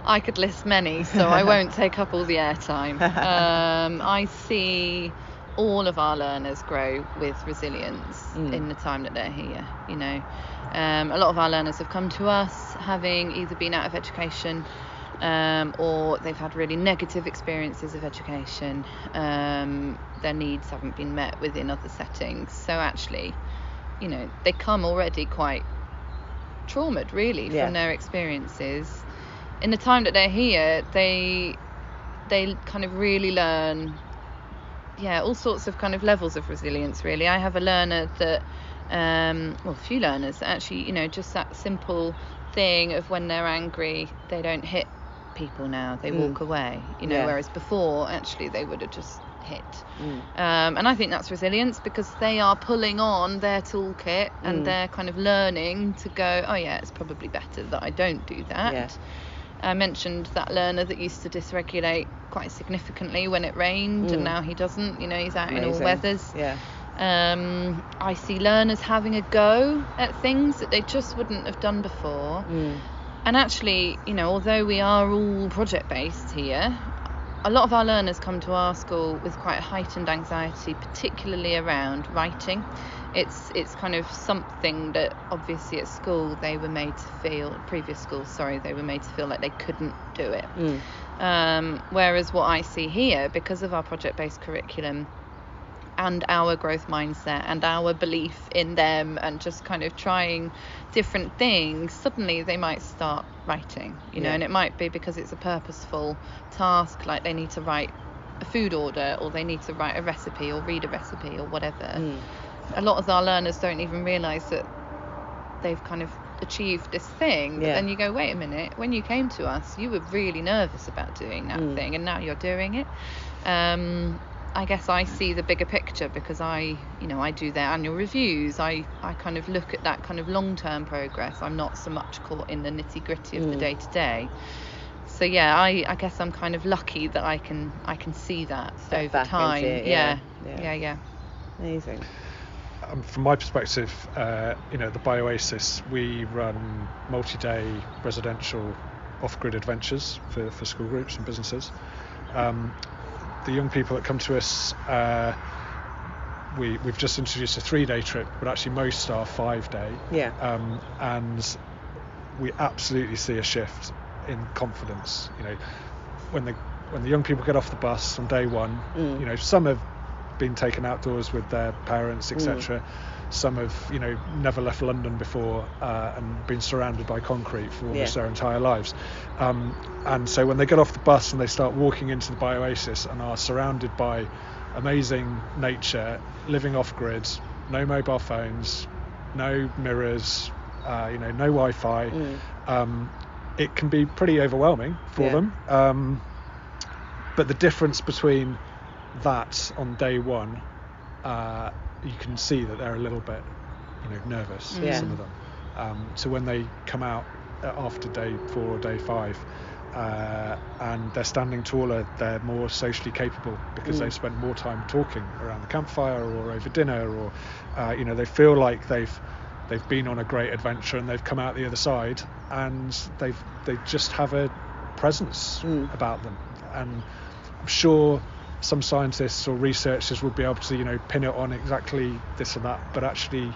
S4: I could list many, so I won't take up all the airtime. I see all of our learners grow with resilience in the time that they're here. You know, a lot of our learners have come to us having either been out of education, or they've had really negative experiences of education. Their needs haven't been met within other settings. So actually, you know, they come already quite traumatized really from their experiences. In the time that they're here, they kind of really learn all sorts of kind of levels of resilience really. I have a learner that a few learners that actually, you know, just that simple thing of when they're angry, they don't hit people now, they walk away, you know, whereas before actually they would have just hit. And I think that's resilience, because they are pulling on their toolkit and they're kind of learning to go, oh yeah, it's probably better that I don't do that. I mentioned that learner that used to dysregulate quite significantly when it rained, and now he doesn't, you know, he's out in all weathers. I see learners having a go at things that they just wouldn't have done before. And actually, you know, although we are all project based here, a lot of our learners come to our school with quite a heightened anxiety, particularly around writing. It's kind of something that obviously at school they were made to feel, they were made to feel like they couldn't do it. Whereas what I see here, because of our project-based curriculum and our growth mindset and our belief in them and just kind of trying different things, suddenly they might start writing, you know, and it might be because it's a purposeful task, like they need to write a food order or they need to write a recipe or read a recipe or whatever. A lot of our learners don't even realise that they've kind of achieved this thing, but then you go, wait a minute, when you came to us you were really nervous about doing that thing, and now you're doing it. I guess I see the bigger picture because I do their annual reviews. I kind of look at that kind of long-term progress. I'm not so much caught in the nitty-gritty of the day-to-day. So I guess I'm kind of lucky that I can see that over time. Yeah.
S3: Amazing.
S2: From my perspective, the Bioasis, we run multi-day residential off-grid adventures for school groups and businesses. The young people that come to us, we've just introduced a 3-day trip, but actually most are 5-day. And we absolutely see a shift in confidence. You know, when the young people get off the bus on day one, you know, some have been taken outdoors with their parents, etc. Some have, never left London before and been surrounded by concrete for almost their entire lives. And so when they get off the bus and they start walking into the Bioasis and are surrounded by amazing nature, living off grid, no mobile phones, no mirrors, no Wi-Fi, it can be pretty overwhelming for them. But the difference between that on day one, you can see that they're a little bit, nervous, some of them. So when they come out after day 4 or day 5, and they're standing taller, they're more socially capable because they've spent more time talking around the campfire or over dinner, or they feel like they've been on a great adventure and they've come out the other side, and they just have a presence about them. And I'm sure some scientists or researchers would be able to pin it on exactly this or that, but actually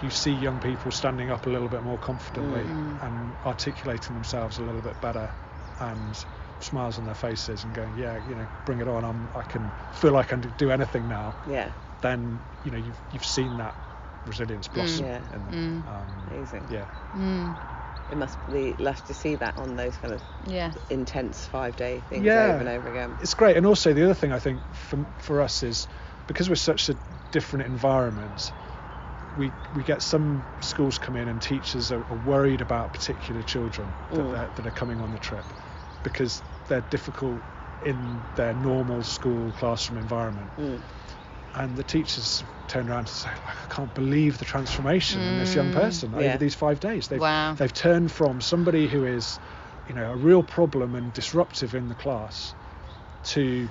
S2: you see young people standing up a little bit more confidently and articulating themselves a little bit better, and smiles on their faces and going, bring it on, I can feel like I can do anything now. Then you've seen that resilience blossom in them.
S3: Amazing. It must be lush to see that on those kind of intense 5-day things over and over again.
S2: It's great. And also the other thing I think for us is, because we're such a different environment, we get some schools come in and teachers are worried about particular children that are coming on the trip because they're difficult in their normal school classroom environment. And the teachers turn around and say, I can't believe the transformation in this young person over these 5 days. They've turned from somebody who is, a real problem and disruptive in the class to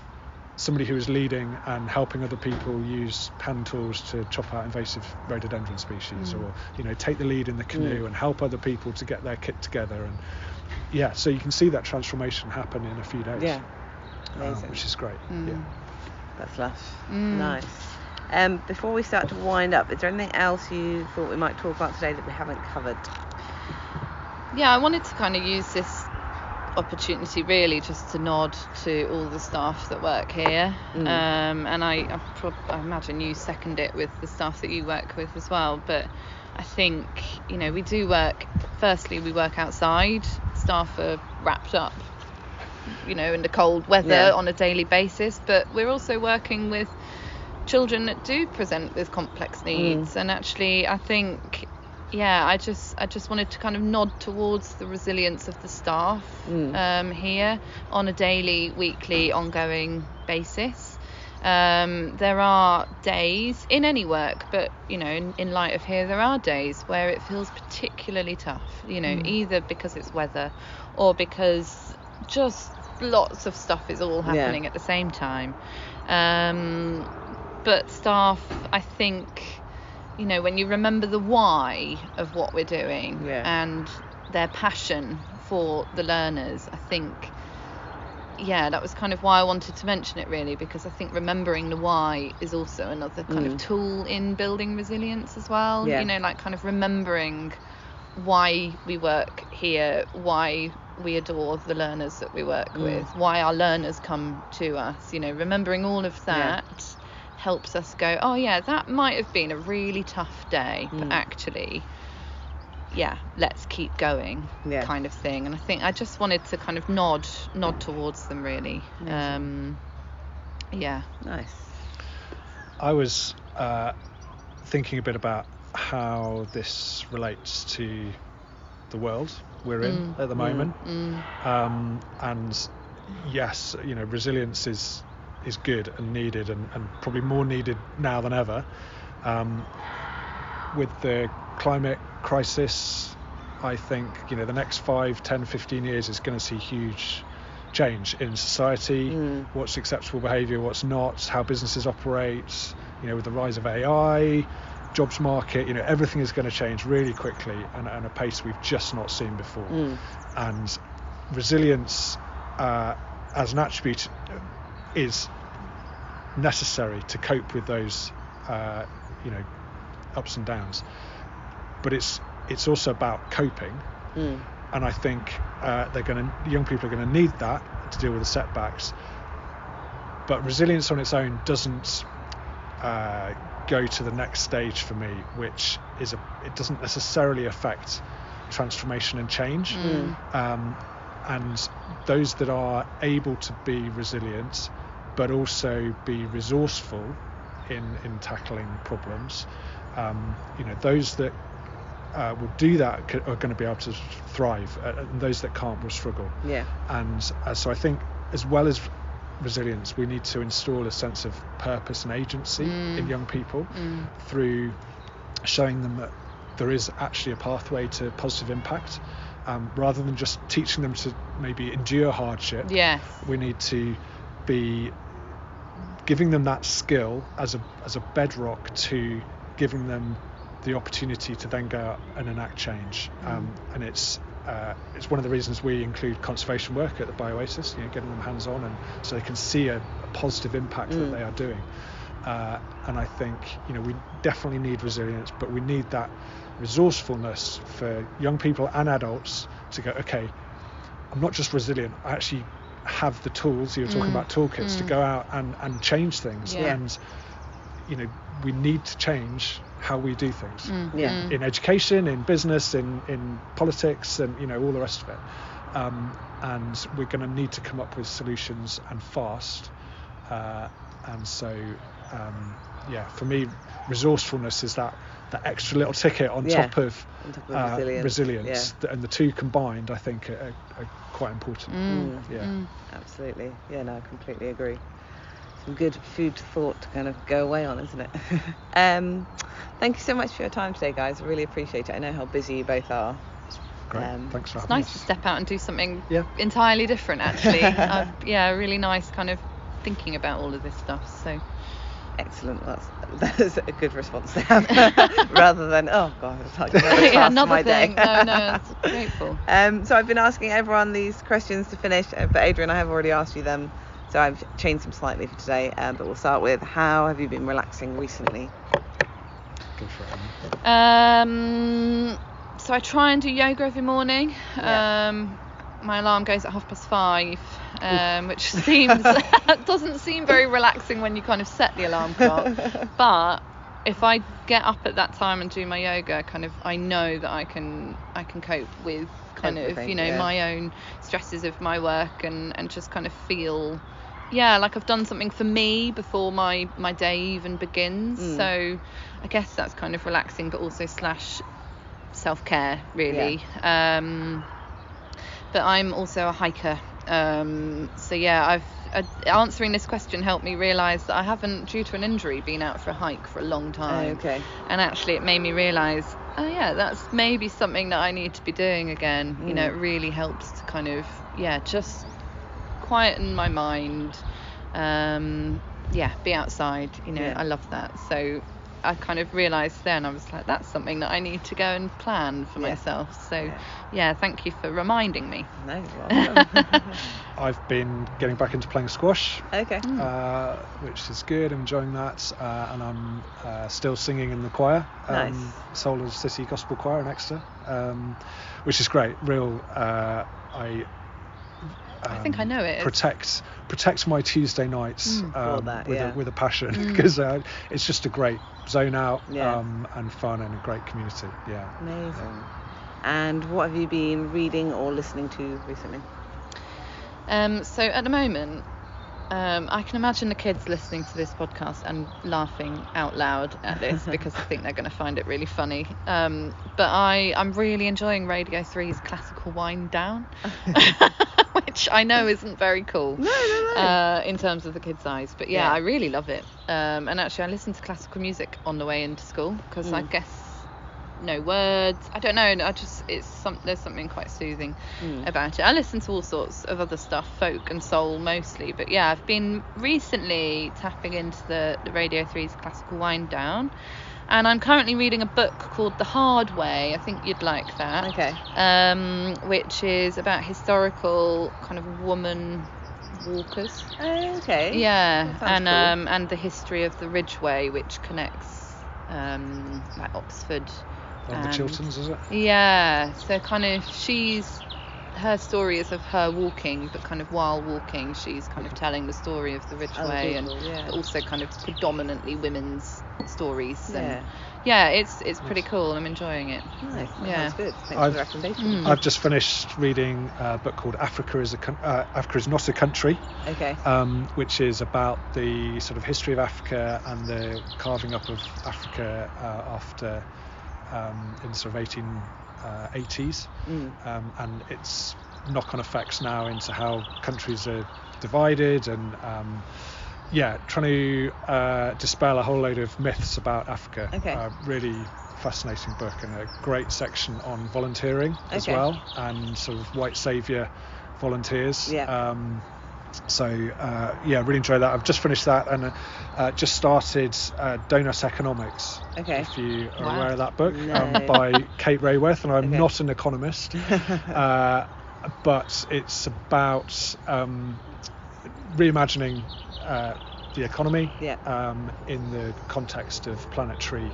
S2: somebody who is leading and helping other people use hand tools to chop out invasive rhododendron species, or take the lead in the canoe and help other people to get their kit together. And so you can see that transformation happen in a few days, which is great.
S3: That's lush. Nice. Before we start to wind up, is there anything else you thought we might talk about today that we haven't covered?
S4: I wanted to kind of use this opportunity really just to nod to all the staff that work here, and I imagine you second it with the staff that you work with as well. But I think we do work. Firstly, we work outside. Staff are wrapped up, in the cold weather on a daily basis. But we're also working with children that do present with complex needs, and actually, I think. I just wanted to kind of nod towards the resilience of the staff here on a daily, weekly, ongoing basis. There are days in any work, but in light of here, there are days where it feels particularly tough. Either because it's weather or because just lots of stuff is all happening at the same time. But staff, I think. When you remember the why of what we're doing and their passion for the learners, I think, that was kind of why I wanted to mention it really, because I think remembering the why is also another kind of tool in building resilience as well. Like kind of remembering why we work here, why we adore the learners that we work with, why our learners come to us, remembering all of that. Helps us go, that might have been a really tough day, but actually let's keep going, kind of thing. And I think I just wanted to kind of nod towards them really.
S3: Nice.
S2: I was thinking a bit about how this relates to the world we're in at the moment, and yes, resilience is good and needed, and probably more needed now than ever. With the climate crisis, I think the next 5, 10, 15 years is going to see huge change in society, what's acceptable behaviour, what's not, how businesses operate, with the rise of AI, jobs market, everything is going to change really quickly and at a pace we've just not seen before. And resilience as an attribute is necessary to cope with those ups and downs, but it's also about coping, and I think young people are going to need that to deal with the setbacks. But resilience on its own doesn't go to the next stage for me, which is it doesn't necessarily affect transformation and change. And those that are able to be resilient but also be resourceful in tackling problems, those that will do that are going to be able to thrive, and those that can't will struggle. And so I think, as well as resilience, we need to install a sense of purpose and agency in young people through showing them that there is actually a pathway to positive impact, rather than just teaching them to maybe endure hardship. We need to be giving them that skill as a bedrock to giving them the opportunity to then go out and enact change. And it's one of the reasons we include conservation work at the Bioasis, getting them hands-on, and so they can see a positive impact that they are doing. And I think we definitely need resilience, but we need that resourcefulness for young people and adults to go, okay, I'm not just resilient, I actually have the tools. You're talking about toolkits to go out and change things. And we need to change how we do things in education, in business, in politics, and all the rest of it. And we're going to need to come up with solutions, and fast. And so for me, resourcefulness is that extra little ticket on top of resilience. And the two combined, I think, are quite important.
S3: Absolutely. No, I completely agree. Some good food for thought to kind of go away on, isn't it? Thank you so much for your time today, guys. I really appreciate it. I know how busy you both are.
S2: Great. Thanks for having us.
S4: It's nice to step out and do something entirely different, actually. Really nice kind of thinking about all of this stuff. So
S3: excellent. That is a good response to have, rather than oh god, it's like another task of my
S4: thing.
S3: day.
S4: No, it's grateful.
S3: So I've been asking everyone these questions to finish, but Adrian, I have already asked you them, so I've changed them slightly for today. But we'll start with, how have you been relaxing recently?
S2: Go for it.
S4: So I try and do yoga every morning. My alarm goes at 5:30, which doesn't seem very relaxing when you kind of set the alarm clock. But if I get up at that time and do my yoga, kind of, I know that I can cope with kind
S3: everything,
S4: of my own stresses of my work, and just kind of feel like I've done something for me before my day even begins. So I guess that's kind of relaxing, but also / self-care, really. But I'm also a hiker, I've answering this question helped me realise that I haven't, due to an injury, been out for a hike for a long time. And actually it made me realise, that's maybe something that I need to be doing again. It really helps to kind of just quieten my mind, be outside. I love that. So I kind of realised then, I was like, that's something that I need to go and plan for myself. So thank you for reminding me.
S3: No, you're welcome.
S2: I've been getting back into playing squash, which is good. I'm enjoying that, and I'm still singing in the choir, Solar City Gospel Choir in Exeter, which is great. I think I know it. Protect my Tuesday nights with a passion, because it's just a great zone out, and fun, and a great community.
S3: Amazing. And what have you been reading or listening to recently?
S4: So at the moment, I can imagine the kids listening to this podcast and laughing out loud at this because I think they're going to find it really funny. But I'm really enjoying Radio 3's Classical Wind Down, which I know isn't very cool in terms of the kids' eyes. But I really love it. And actually I listen to classical music on the way into school, because I guess no words, I don't know, there's something quite soothing about it. I listen to all sorts of other stuff, folk and soul mostly, but I've been recently tapping into the Radio 3's Classical Wind Down, and I'm currently reading a book called The Hard Way. I think you'd like that. Which is about historical kind of woman walkers. And the history of the Ridgeway, which connects like Oxford.
S2: On the Chilterns, is it?
S4: So kind of she's her story is of her walking, but kind of while walking she's kind of telling the story of the Ridgeway, and but also kind of predominantly women's stories. And it's pretty cool. I'm enjoying it.
S3: Nice. That's good. Thanks for the recommendation.
S2: I've just finished reading a book called Africa is Not a Country, which is about the sort of history of Africa and the carving up of Africa after in the sort of 1880s, and its knock-on effects now into how countries are divided, and trying to dispel a whole load of myths about Africa. Really fascinating book, and a great section on volunteering as well, and sort of white saviour volunteers. Really enjoyed that. I've just finished that, and just started Donut Economics, if you are aware of that book, by Kate Rayworth, and I'm not an economist, but it's about reimagining the economy in the context of planetary,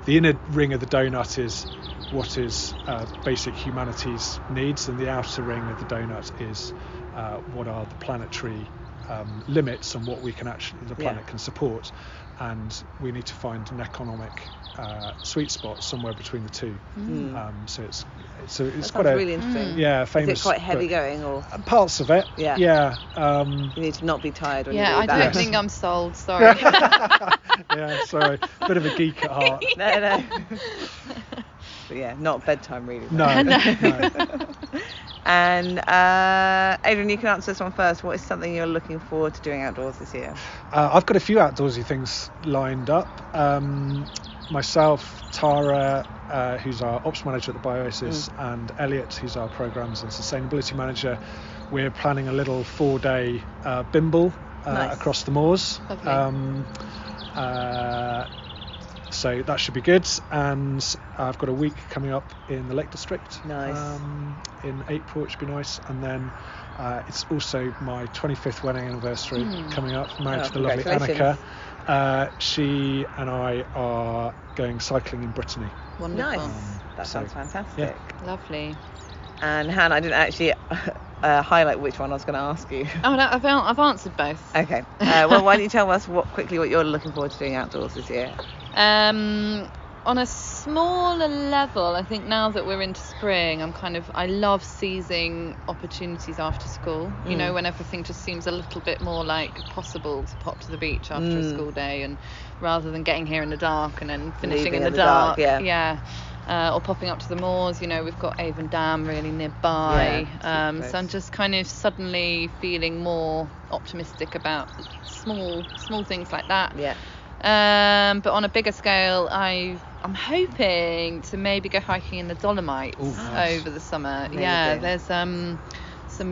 S2: the inner ring of the donut is what is basic humanity's needs, and the outer ring of the donut is what are the planetary limits and what the planet can support, and we need to find an economic sweet spot somewhere between the two. So it's quite
S3: really interesting.
S2: Famous.
S3: Is it quite heavy going, or
S2: parts of it? You
S3: need to not be tired when you do
S4: I
S3: that.
S4: don't think I'm sold. Sorry.
S2: Sorry, bit of a geek at heart.
S3: No. But not bedtime reading.
S2: No.
S3: And Adrian, you can answer this one first. What is something you're looking forward to doing outdoors this year?
S2: I've got a few outdoorsy things lined up. Myself, Tara, who's our ops manager at the Bioasis, and Elliot, who's our programs and sustainability manager, we're planning a little 4-day bimble across the moors. So that should be good, and I've got a week coming up in the Lake District in April, which should be nice, and then it's also my 25th wedding anniversary coming up. Married to the lovely Annika. She and I are going cycling in Brittany.
S4: Wonderful.
S3: Nice. That sounds fantastic.
S4: Lovely.
S3: And Hannah, I didn't actually highlight which one I was going to ask you.
S4: Oh no, I've answered both.
S3: Okay. Well, why don't you tell us quickly what you're looking forward to doing outdoors this year?
S4: On a smaller level, I think now that we're into spring, I love seizing opportunities after school, when everything just seems a little bit more like possible to pop to the beach after a school day, and rather than getting here in the dark and then finishing in the dark. Or popping up to the moors. We've got Avon Dam really nearby, so I'm just kind of suddenly feeling more optimistic about small things like that. But on a bigger scale, I'm hoping to maybe go hiking in the Dolomites over the summer. Amazing. There's some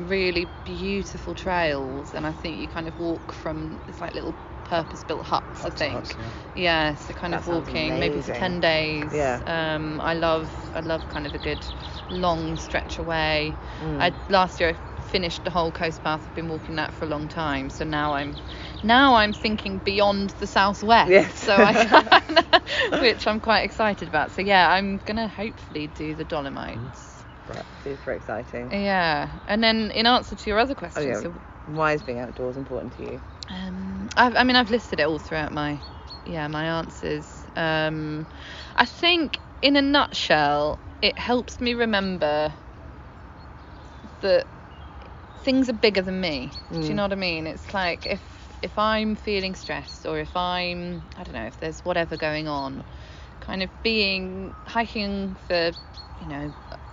S4: really beautiful trails, and I think you kind of walk from, it's like little purpose-built huts, I think. So kind of walking maybe for 10 days. I love kind of a good long stretch away. Last year I finished the whole coast path. I've been walking that for a long time, so now I'm thinking beyond the southwest. So which I'm quite excited about. So I'm gonna hopefully do the Dolomites.
S3: Right, super exciting.
S4: And then in answer to your other question, so
S3: why is being outdoors important to you?
S4: I've listed it all throughout my answers. I think in a nutshell, it helps me remember that things are bigger than me. Do you know what I mean? It's like if I'm feeling stressed, or if if there's whatever going on, kind of hiking for,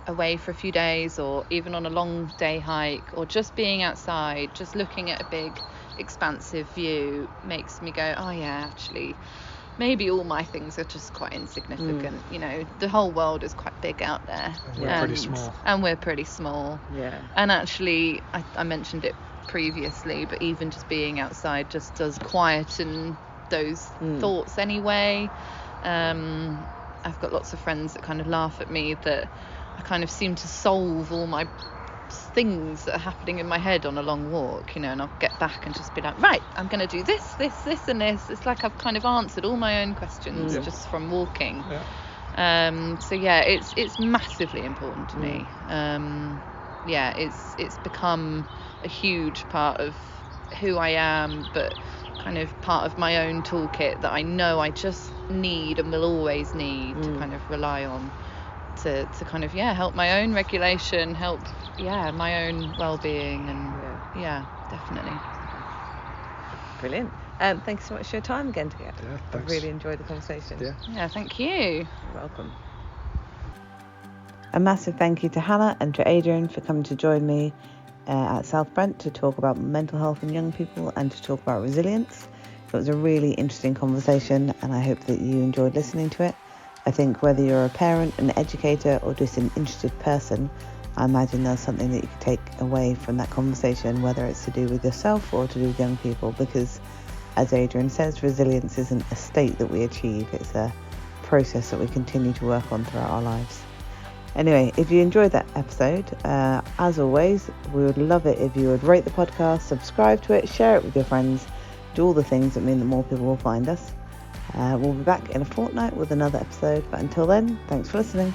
S4: away for a few days, or even on a long day hike, or just being outside, just looking at a big expansive view makes me go, actually maybe all my things are just quite insignificant. The whole world is quite big out there, and we're pretty small. And actually I mentioned it previously, but even just being outside just does quieten those thoughts anyway. I've got lots of friends that kind of laugh at me that I kind of seem to solve all my things that are happening in my head on a long walk, and I'll get back and just be like, right, I'm going to do this and this. It's like I've kind of answered all my own questions just from walking. So yeah, it's massively important to me. Yeah, it's become a huge part of who I am, but kind of part of my own toolkit that I know I just need and will always need to kind of rely on to kind of help my own regulation, help my own well-being, and definitely.
S3: Brilliant. Thank you so much for your time again together.
S2: Yeah,
S3: I
S2: thanks.
S3: really enjoyed the conversation.
S4: Yeah, thank you.
S3: You're welcome.
S1: A massive thank you to Hannah and to Adrian for coming to join me at South Brent to talk about mental health in young people and to talk about resilience. It was a really interesting conversation, and I hope that you enjoyed listening to it. I think whether you're a parent, an educator, or just an interested person, I imagine there's something that you could take away from that conversation, whether it's to do with yourself or to do with young people, because as Adrian says, resilience isn't a state that we achieve, it's a process that we continue to work on throughout our lives. Anyway, if you enjoyed that episode, as always, we would love it if you would rate the podcast, subscribe to it, share it with your friends, do all the things that mean that more people will find us. We'll be back in a fortnight with another episode, but until then, thanks for listening.